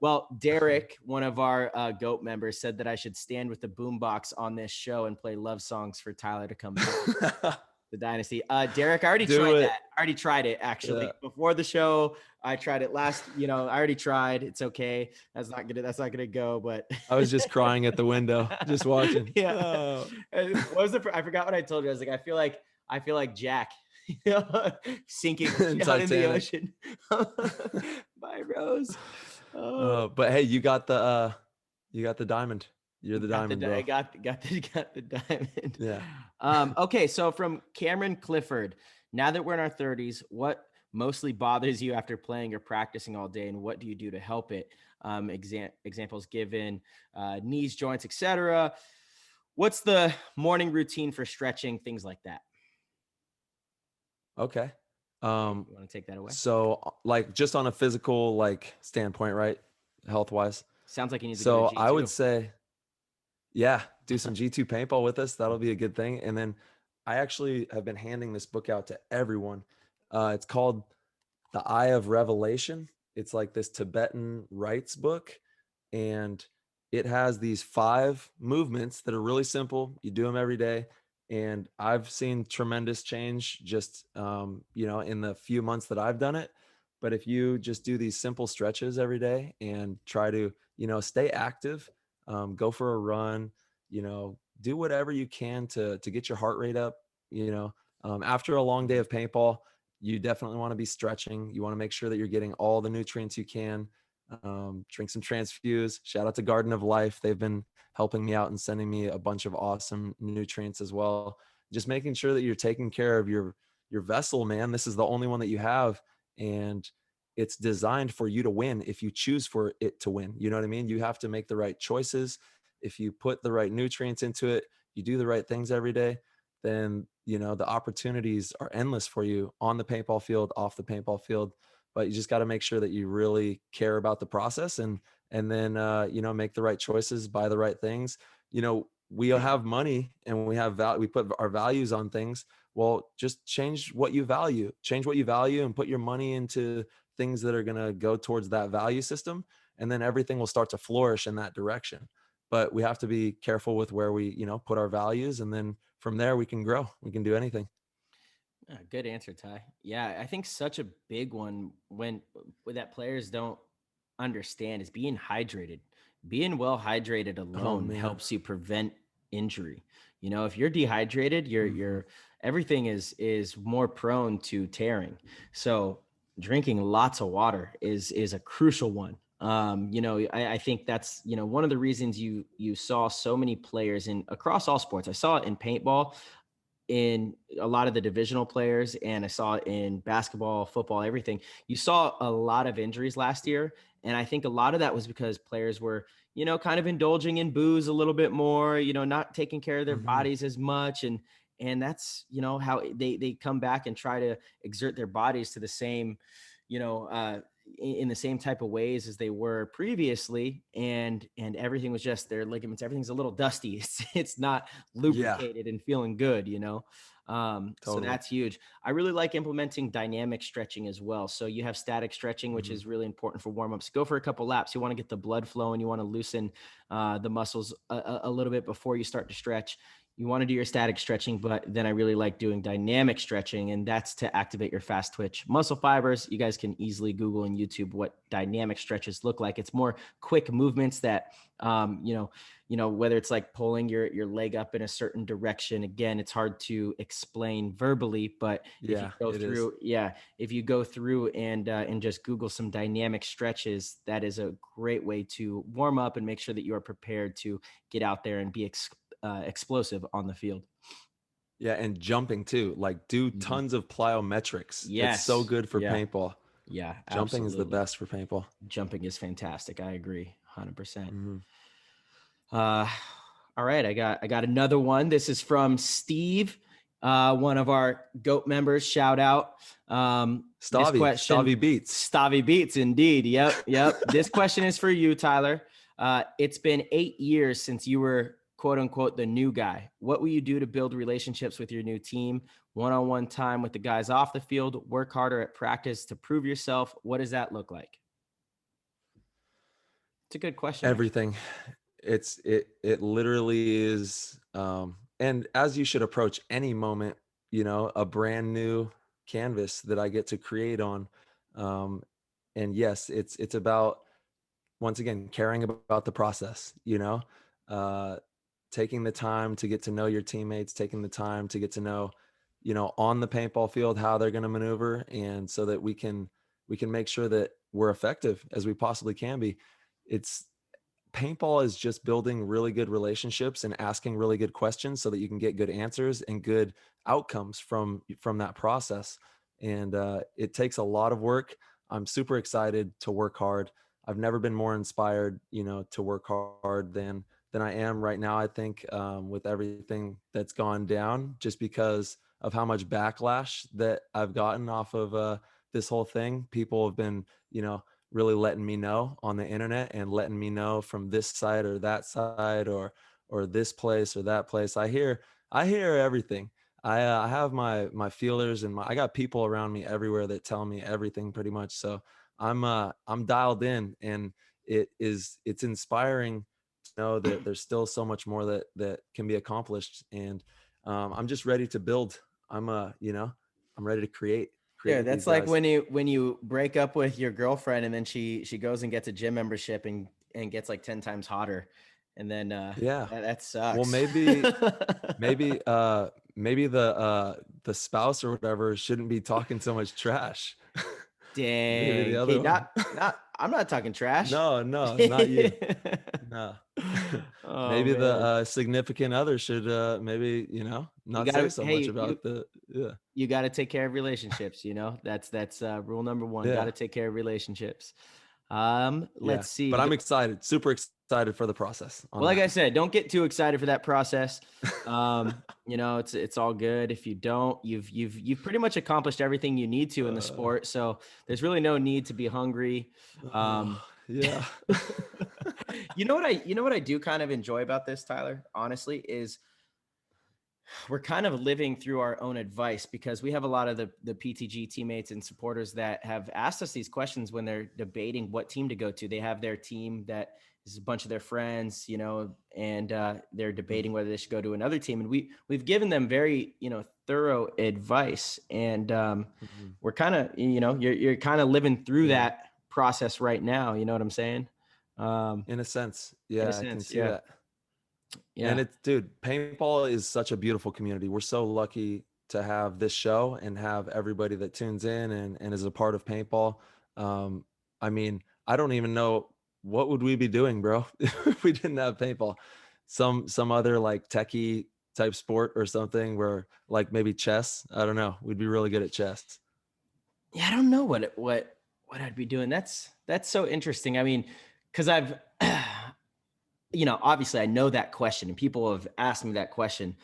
Well, Derek, one of our GOAT members, said that I should stand with the boombox on this show and play love songs for Tyler to come back. The Dynasty. Derek, I already tried that. I already tried it actually before the show. I tried it last, I already tried. It's okay. That's not gonna go, but I was just crying at the window, just watching. Yeah. Oh. What was I forgot what I told you. I was like, I feel like Jack, sinking down in the ocean. Bye, Rose. But hey, you got the diamond. You're the diamond, bro. I got the diamond. Yeah. Okay, so from Cameron Clifford, now that we're in our 30s, what mostly bothers you after playing or practicing all day, and what do you do to help it? Examples given, knees, joints, etc. What's the morning routine for stretching, things like that? Okay. You want to take that away? So like just on a physical standpoint, right? Health wise. Sounds like you need to so go to G2. I would say, Yeah, do some G2 paintball with us. That'll be a good thing. And then I actually have been handing this book out to everyone. It's called The Eye of Revelation. It's like this Tibetan rites book, and it has these 5 movements that are really simple. You do them every day, and I've seen tremendous change just in the few months that I've done it. But if you just do these simple stretches every day and try to stay active, go for a run, do whatever you can to get your heart rate up. After a long day of paintball, you definitely want to be stretching. You want to make sure that you're getting all the nutrients you can. Drink some transfuse. Shout out to Garden of Life. They've been helping me out and sending me a bunch of awesome nutrients as well. Just making sure that you're taking care of your vessel, man. This is the only one that you have, and it's designed for you to win if you choose for it to win. You know what I mean? You have to make the right choices. If you put the right nutrients into it, you do the right things every day, then the opportunities are endless for you on the paintball field, off the paintball field. But you just got to make sure that you really care about the process, and then make the right choices, buy the right things. We have money and we have we put our values on things. Well, just change what you value, and put your money into things that are going to go towards that value system, and then everything will start to flourish in that direction. But we have to be careful with where we put our values, and then from there we can grow. We can do anything. Good answer, Ty. Yeah, I think such a big one when that players don't understand is being hydrated. Being well hydrated Oh alone man. helps you prevent injury. If you're dehydrated, your everything is more prone to tearing. So drinking lots of water is a crucial one. I think that's one of the reasons you saw so many players in across all sports. I saw it in paintball, in a lot of the divisional players, and I saw it in basketball, football, everything. You saw a lot of injuries last year. And I think a lot of that was because players were, kind of indulging in booze a little bit more, not taking care of their bodies as much. And that's, how they come back and try to exert their bodies to the same, in the same type of ways as they were previously, and everything was just their ligaments, everything's a little dusty. It's not Yeah, lubricated and feeling good. So totally. that's huge. I really like implementing dynamic stretching as well. So you have static stretching, which is really important for warm-ups. Go for a couple laps. You want to get the blood flowing. You want to loosen the muscles a little bit before you start to stretch. You want to do your static stretching, but then I really like doing dynamic stretching, and that's to activate your fast twitch muscle fibers. You guys can easily Google and YouTube what dynamic stretches look like. It's more quick movements that, whether it's like pulling your leg up in a certain direction. Again, it's hard to explain verbally, but if you Yeah, go it is. through, if you go through and just Google some dynamic stretches, that is a great way to warm up and make sure that you are prepared to get out there and be explosive on the field. Yeah, and jumping too. Like do tons of plyometrics. It's so Yes. good for Yeah. paintball. Yeah, Jumping is the absolutely. best for paintball. Jumping is fantastic. I agree 100%. Mhm. Uh, all right. I got another one. This is from Steve, one of our GOAT members. Shout out. This question, Stavi beats. Stavi Beats, indeed. Yep. This question is for you, Tyler. It's been 8 years since you were quote unquote the new guy. What will you do to build relationships with your new team? One-on-one time with the guys off the field, work harder at practice to prove yourself. What does that look like? It's a good question, actually. Everything. It literally is, and as you should approach any moment, a brand new canvas that I get to create on. Um, and yes, it's about, once again, caring about the process, uh, taking the time to get to know your teammates, taking the time to get to know, on the paintball field, how they're going to maneuver. And so that we can make sure that we're effective as we possibly can be. It's Paintball is just building really good relationships and asking really good questions so that you can get good answers and good outcomes from that process. And it takes a lot of work. I'm super excited to work hard. I've never been more inspired, to work hard than I am right now. I think, with everything that's gone down, just because of how much backlash that I've gotten off of this whole thing. People have been, really letting me know on the internet and letting me know from this side or that side, or this place or that place. I hear everything. I have my feelers, and I got people around me everywhere that tell me everything pretty much. So I'm dialed in, and it's inspiring to know that there's still so much more that can be accomplished. And I'm just ready to build. I'm ready to create Yeah, with that's these like guys. when you break up with your girlfriend and then she goes and gets a gym membership and gets like 10 times hotter. And then Yeah. that Well, sucks. maybe the spouse or whatever shouldn't be talking so much trash. Maybe the Dang. Hey, other one. I'm not talking trash. No, not you. No. Oh Maybe the man. significant other should maybe, You not say gotta so much hey, about the yeah. you got to take care of relationships, that's rule number 1. Got Yeah. to take care of relationships. Yeah. Let's see. But I'm excited, super excited for the process on Well, like that. I said, don't get too excited for that process. It's all good. If you don't, you've pretty much accomplished everything you need to in the sport. So there's really no need to be hungry. Yeah. You know what I do kind of enjoy about this, Tyler, honestly, is we're kind of living through our own advice, because we have a lot of the PTG teammates and supporters that have asked us these questions when they're debating what team to go to. They have their team that is a bunch of their friends, and they're debating whether they should go to another team. And we've given them very, thorough advice. And we're kind of, you're kind of living through that process right now. You know what I'm saying? In a sense. In Yeah, a I can sense, see yeah. that. Yeah. And dude, paintball is such a beautiful community. We're so lucky to have this show and have everybody that tunes in and is a part of paintball. I mean, I don't even know what would we be doing, bro, if we didn't have paintball. Some other like techie type sport or something, where like maybe chess. I don't know. We'd be really good at chess. Yeah, I don't know what I'd be doing. That's so interesting. I mean, because I've obviously I know that question and people have asked me that question,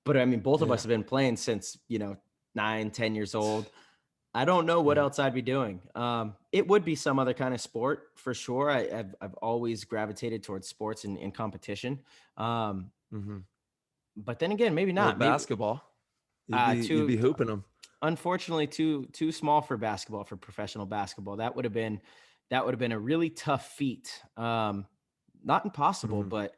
but I mean, both of us Yeah. have been playing since 9-10 years old. I don't know what Yeah. else I'd be doing. It would be some other kind of sport for sure. I've always gravitated towards sports and competition. Mm-hmm. But then again, maybe Well, not. Maybe basketball. You'd be hooping them. unfortunately too small for basketball, for professional basketball. That would have been a really tough feat. Not impossible, Mm-hmm. but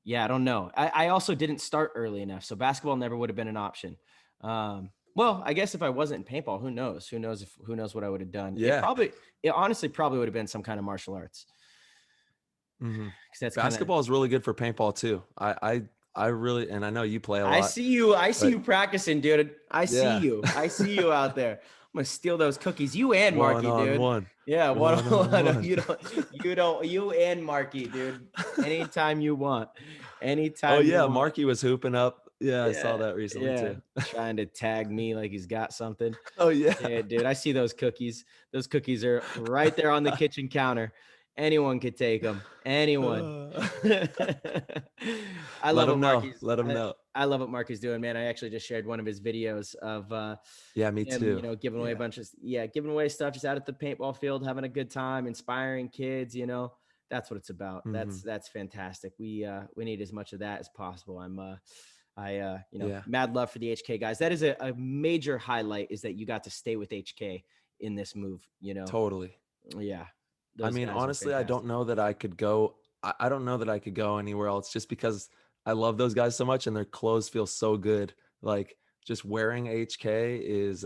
yeah, I don't know. I also didn't start early enough, so basketball never would have been an option. Well, I guess if I wasn't in paintball, who knows? Who knows what I would have done? Yeah. It honestly probably would have been some kind of martial arts. Mm-hmm. That's Basketball is really good for paintball too. I really, and I know you play a lot. I see you but practicing, dude. I see you out there. I'm gonna steal those cookies. You and Marky, dude. one. Yeah, one on one. One. You and Marky, dude. Anytime you want. Anytime. Oh yeah, you want. Marky was hooping up. Yeah, I saw that recently too. Trying to tag me like he's got something. Oh yeah. Yeah, dude. I see those cookies. Those cookies are right there on the kitchen counter. Anyone could take them. Anyone. I love what Marky's. Let him know. I love what Marky's doing, man. I actually just shared one of his videos of me him, too. giving away a bunch of giving away stuff just out at the paintball field, having a good time, inspiring kids, That's what it's about. Mm-hmm. That's fantastic. We need as much of that as possible. Mad love for the HK guys. That is a major highlight, is that you got to stay with HK in this move, Totally. Yeah. I mean, honestly, I don't know that I could go. I don't know that I could go anywhere else, just because I love those guys so much and their clothes feel so good. Like, just wearing HK is,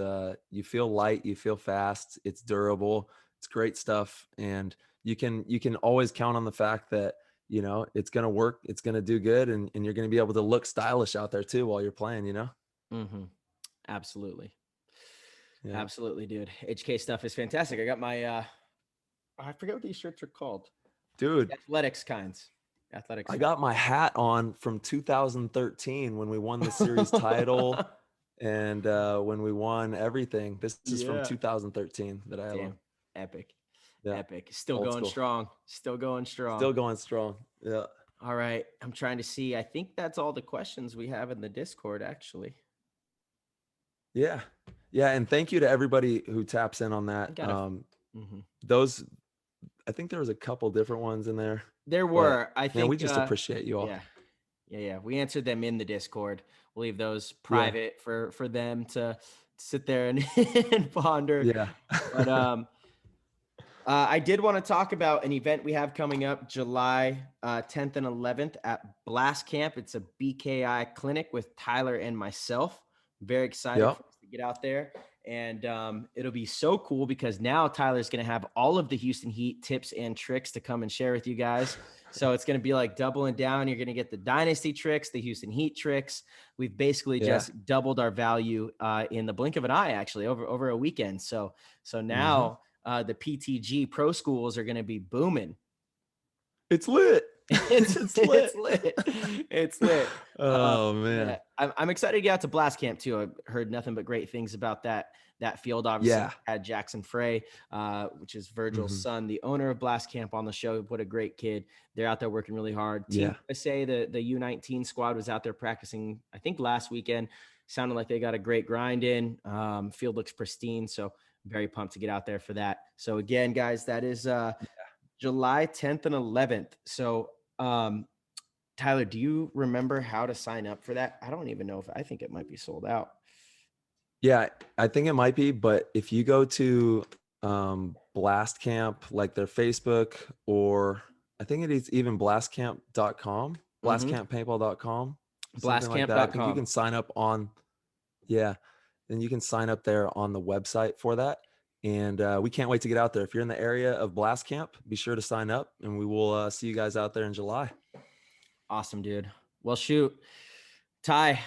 you feel light, you feel fast, it's durable, it's great stuff. And you can always count on the fact that, it's going to work, it's going to do good. And you're going to be able to look stylish out there too, while you're playing, Mm-hmm. Absolutely. Yeah. Absolutely, dude. HK stuff is fantastic. I got my, I forget what these shirts are called. Dude. Athletics kinds. Athletics. I got my hat on from 2013 when we won the series title and when we won everything. This is from 2013 that I have on. Epic. Yeah. Epic. Still Old going school. strong. Still going strong. Still going strong. Yeah. All right. I'm trying to see. I think that's all the questions we have in the Discord, actually. Yeah. Yeah. And thank you to everybody who taps in on that. Those, I think there was a couple different ones in there. There were. I think we just appreciate you all. Yeah. Yeah. We answered them in the Discord. We'll leave those Yeah. private for them to sit there and, and ponder. Yeah. But I did want to talk about an event we have coming up July 10th and 11th at Blast Camp. It's a BKI clinic with Tyler and myself. Very excited Yep. for us to get out there. And it'll be so cool because now Tyler's going to have all of the Houston Heat tips and tricks to come and share with you guys. So it's going to be like doubling down. You're going to get the Dynasty tricks, the Houston Heat tricks. We've basically just doubled our value in the blink of an eye, actually, over a weekend. So now the PTG pro schools are going to be booming. It's lit. It's lit. It's lit. Oh man. Yeah. I'm excited to get out to Blast Camp too. I've heard nothing but great things about that field. Obviously, had Jackson Frey, which is Virgil's son, the owner of Blast Camp, on the show. What a great kid. They're out there working really hard. Team USA, the U19 squad was out there practicing, I think last weekend. Sounded like they got a great grind in. Field looks pristine. So very pumped to get out there for that. So again, guys, that is July 10th and 11th. So Tyler, do you remember how to sign up for that? I don't even know I think it might be sold out. Yeah, I think it might be, but if you go to Blast Camp, like their Facebook, or I think it is even blastcamp.com, blastcamppaintball.com, something like that. I think you can sign up on, then you can sign up there on the website for that. And we can't wait to get out there. If you're in the area of Blast Camp, be sure to sign up, and we will see you guys out there in July. Awesome, dude. Well, shoot, Ty,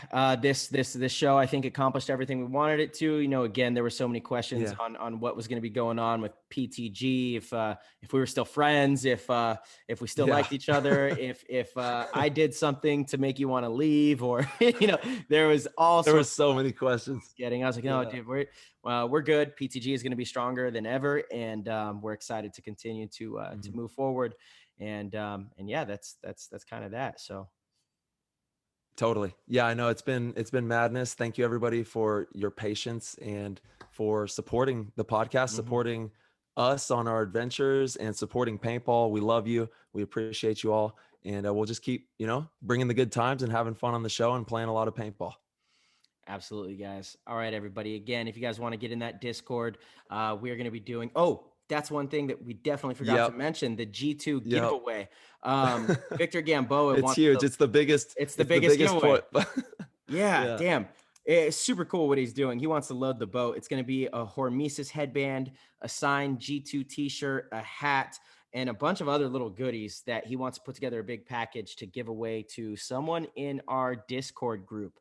this show, I think, accomplished everything we wanted it to. You know, again, there were so many questions on what was going to be going on with PTG, if we were still friends, if we still liked each other, if I did something to make you want to leave, or there was so many questions. I was like, no, dude, we're good. PTG is going to be stronger than ever, and we're excited to continue to move forward. And yeah, that's kind of that. So. Totally. Yeah, I know it's been madness. Thank you everybody for your patience and for supporting the podcast, supporting us on our adventures, and supporting paintball. We love you. We appreciate you all. And we'll just keep, bringing the good times and having fun on the show and playing a lot of paintball. Absolutely, guys. All right, everybody. Again, if you guys want to get in that Discord, we are going to be doing, that's one thing that we definitely forgot to mention, the G2 giveaway. Victor Gamboa. It's huge. It's the biggest giveaway. Yeah, damn. It's super cool what he's doing. He wants to load the boat. It's going to be a Hormesis headband, a signed G2 t-shirt, a hat, and a bunch of other little goodies that he wants to put together a big package to give away to someone in our Discord group.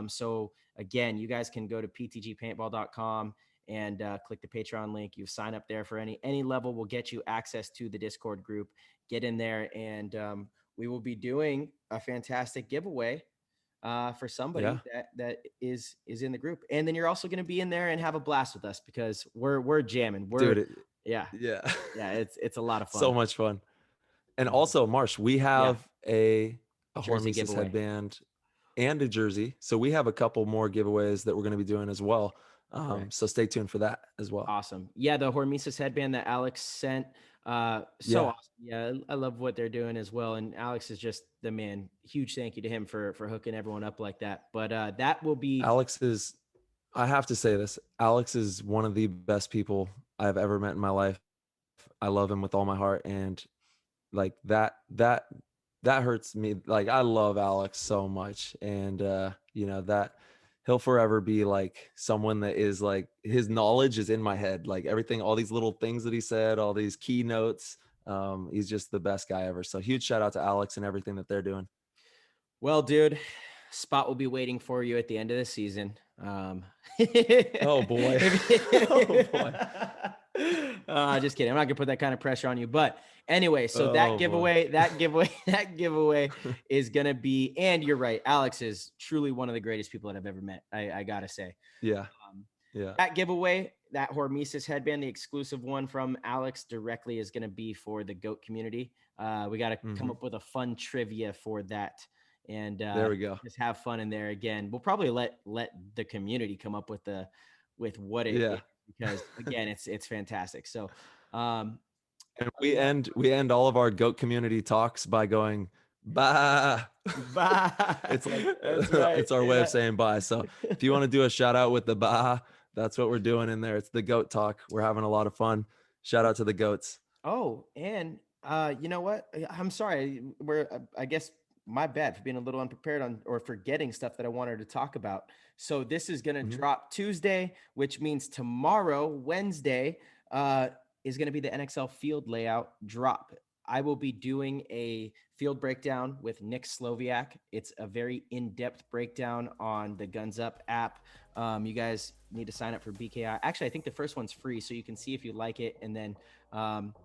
So again, you guys can go to ptgpaintball.com and click the Patreon link. You sign up there for any level will get you access to the Discord group. Get in there, and we will be doing a fantastic giveaway for somebody that is in the group. And then you're also going to be in there and have a blast with us because we're jamming. It's a lot of fun. So much fun. And also, Marsh, we have a Hormesis headband and a jersey. So we have a couple more giveaways that we're going to be doing as well. So stay tuned for that as well. Awesome. Yeah, the Hormesis headband that Alex sent. Awesome. Yeah, I love what they're doing as well. And Alex is just the man. Huge thank you to him for hooking everyone up like that. But that will be I have to say this. Alex is one of the best people I've ever met in my life. I love him with all my heart. And like that hurts me. Like, I love Alex so much. And that he'll forever be like someone that is like, his knowledge is in my head, like everything, all these little things that he said, all these keynotes. He's just the best guy ever. So huge shout out to Alex and everything that they're doing. Well, dude, spot will be waiting for you at the end of the season. Oh boy. Just kidding. I'm not gonna put that kind of pressure on you, but anyway, so that giveaway is gonna be, and you're right, Alex is truly one of the greatest people that I've ever met. I gotta say. Yeah. That giveaway, that Hormesis headband, the exclusive one from Alex directly, is gonna be for the GOAT community. We gotta come up with a fun trivia for that. And there we go. Just have fun in there. Again, we'll probably let the community come up with what it is, because again, it's fantastic. So and we end all of our GOAT community talks by going, Bye. Bye. It's like That's right. it's our way of saying bye. So if you want to do a shout out with the bye, that's what we're doing in there. It's the goat talk. We're having a lot of fun. Shout out to the goats. Oh, and you know what? I'm sorry. I guess my bad for being a little unprepared on or forgetting stuff that I wanted to talk about. So this is going to drop Tuesday, which means tomorrow, Wednesday, is going to be the NXL field layout drop. I will be doing a field breakdown with Nick Sloviak. It's a very in-depth breakdown on the Guns Up app. You guys need to sign up for BKI. Actually, I think the first one's free, so you can see if you like it. And then,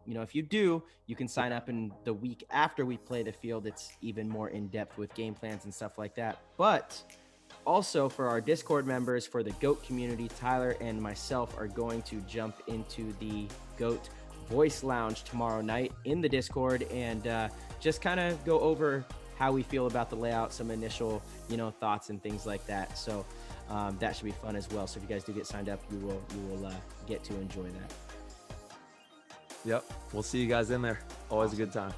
if you do, you can sign up in the week after we play the field. It's even more in-depth with game plans and stuff like that. But also for our Discord members, for the GOAT community, Tyler and myself are going to jump into the GOAT Voice Lounge tomorrow night in the Discord and just kind of go over how we feel about the layout, some initial, thoughts and things like that. So that should be fun as well. So if you guys do get signed up, you will get to enjoy that. Yep. We'll see you guys in there. Always a good time.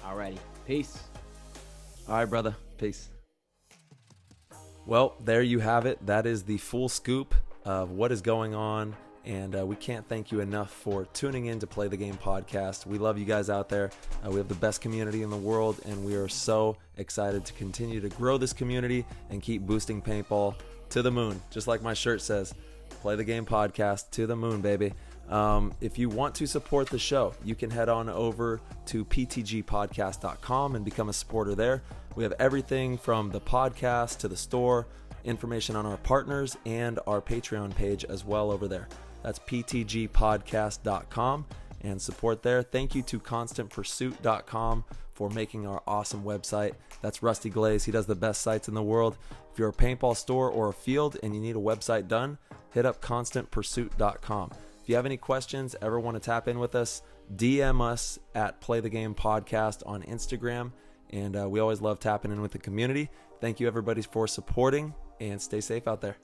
Alrighty. Peace. All right, brother. Peace. Well, there you have it. That is the full scoop of what is going on. And we can't thank you enough for tuning in to Play the Game podcast. We love you guys out there. We have the best community in the world, and we are so excited to continue to grow this community and keep boosting paintball to the moon. Just like my shirt says, Play the Game podcast to the moon, baby. If you want to support the show, you can head on over to ptgpodcast.com and become a supporter there. We have everything from the podcast to the store, information on our partners, and our Patreon page as well over there. That's ptgpodcast.com and support there. Thank you to constantpursuit.com for making our awesome website. That's Rusty Glaze. He does the best sites in the world. If you're a paintball store or a field and you need a website done, hit up constantpursuit.com. If you have any questions, ever want to tap in with us, DM us at Play the Game Podcast on Instagram. And we always love tapping in with the community. Thank you, everybody, for supporting, and stay safe out there.